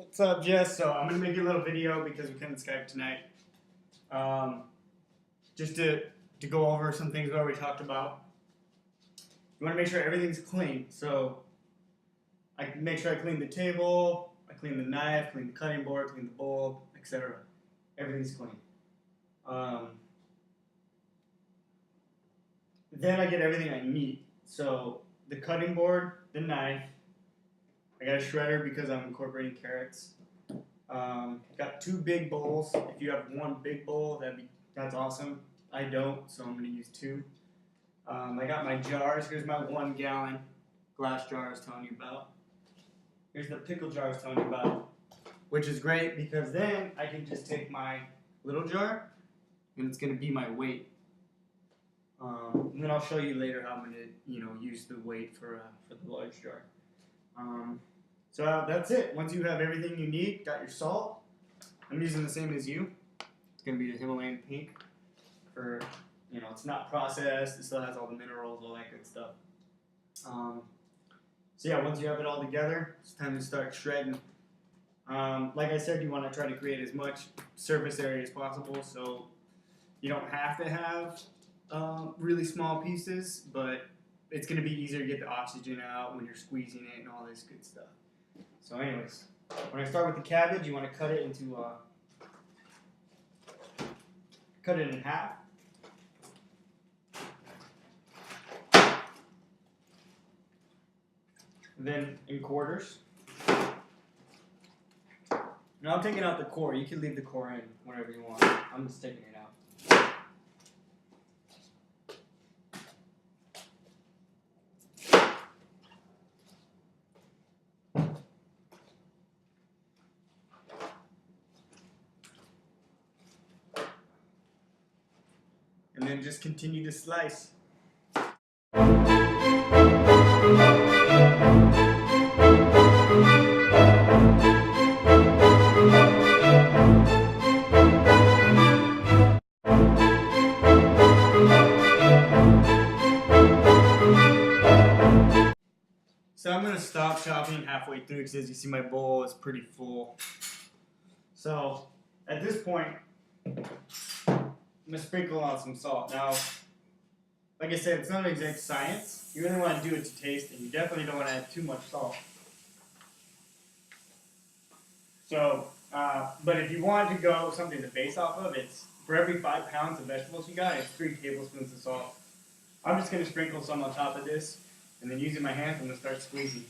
What's up, Jess? So I'm gonna make a little video because we couldn't Skype tonight. Just to go over some things we already talked about. You want to make sure everything's clean. So I make sure I clean the table, I clean the knife, clean the cutting board, clean the bowl, etc. Everything's clean. Then I get everything I need. So the cutting board, the knife. I got a shredder because I'm incorporating carrots. Got 2 big bowls. If you have 1 big bowl, that's awesome. I don't, so I'm going to use 2. I got my jars. Here's my 1 gallon glass jar I was telling you about. Here's the pickle jar I was telling you about, which is great because then I can just take my little jar and it's going to be my weight. And then I'll show you later how I'm going to, use the weight for the large jar. So that's it. Once you have everything you need, got your salt. I'm using the same as you. It's going to be the Himalayan pink for, it's not processed. It still has all the minerals, all that good stuff. So yeah, once you have it all together, it's time to start shredding. Like I said, you want to try to create as much surface area as possible, so you don't have to have really small pieces, but it's going to be easier to get the oxygen out when you're squeezing it and all this good stuff. So anyways, when I start with the cabbage, you want to cut it in half. And then in quarters. Now I'm taking out the core. You can leave the core in whenever you want. I'm just taking it out. And then just continue to slice. So I'm going to stop chopping halfway through because as you see my bowl is pretty full. So at this point, I'm going to sprinkle on some salt. Now, like I said, it's not an exact science. You really want to do it to taste, and you definitely don't want to add too much salt. So, but if you want to go something to base off of, it's for every 5 pounds of vegetables you got, it's 3 tablespoons of salt. I'm just going to sprinkle some on top of this, and then using my hands, I'm going to start squeezing.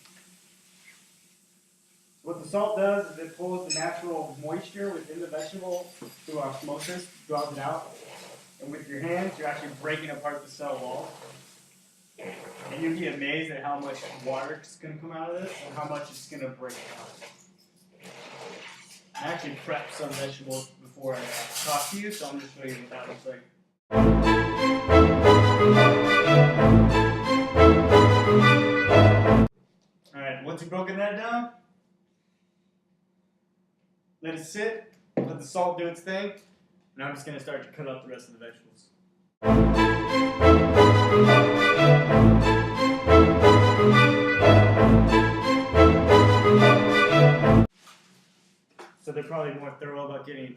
What the salt does is it pulls the natural moisture within the vegetable through osmosis, draws it out. And with your hands, you're actually breaking apart the cell wall. And you'll be amazed at how much water is going to come out of this and how much it's going to break down. I actually prepped some vegetables before I talk to you, so I'm just showing you what that looks like. Alright, once you've broken that down, let it sit, let the salt do its thing, and I'm just going to start to cut up the rest of the vegetables. So they're probably more thorough about getting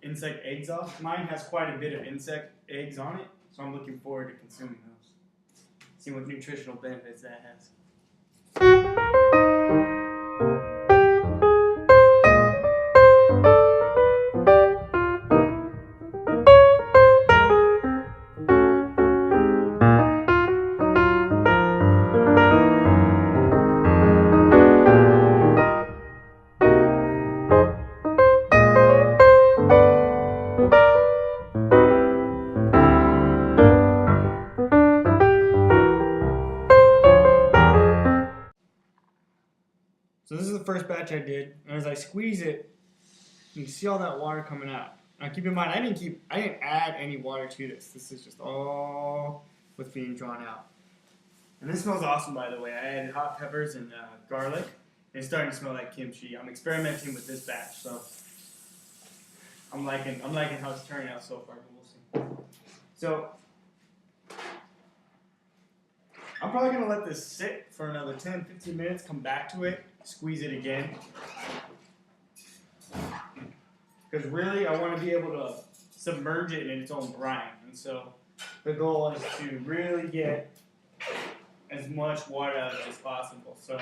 insect eggs off. Mine has quite a bit of insect eggs on it, so I'm looking forward to consuming those. See what nutritional benefits that has. So this is the first batch I did, and as I squeeze it, you can see all that water coming out. Now keep in mind, I didn't add any water to this. This is just all what's being drawn out. And this smells awesome, by the way. I added hot peppers and garlic. And it's starting to smell like kimchi. I'm experimenting with this batch, so I'm liking how it's turning out so far. But we'll see. So I'm probably going to let this sit for another 10-15 minutes, come back to it, squeeze it again. Because really, I want to be able to submerge it in its own brine. And so the goal is to really get as much water out of it as possible. So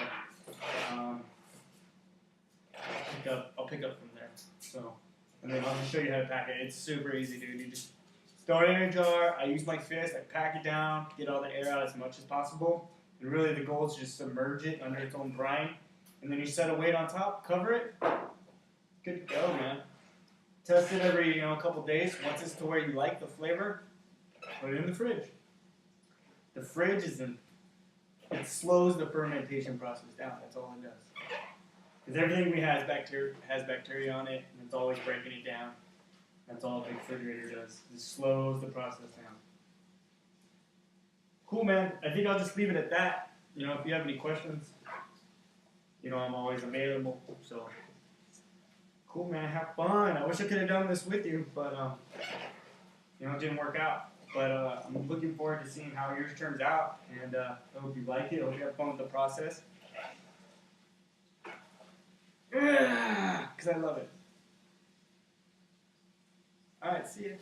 I'll pick up from there. So, and then I'll just show you how to pack it. It's super easy, dude. You just throw it in a jar. I use my fist. I pack it down, get all the air out as much as possible. And really, the goal is just submerge it under its own brine. And then you set a weight on top, cover it. Good to go, man. Test it every couple days. Once it's to where you like the flavor, put it in the fridge. The fridge it slows the fermentation process down. That's all it does. Because everything we have has bacteria on it, and it's always breaking it down. That's all a big refrigerator does. It slows the process down. Cool, man. I think I'll just leave it at that. If you have any questions, I'm always available. So, cool, man. Have fun. I wish I could have done this with you, but it didn't work out. But I'm looking forward to seeing how yours turns out, and I hope you like it. I hope you have fun with the process. Because I love it. All right, see ya.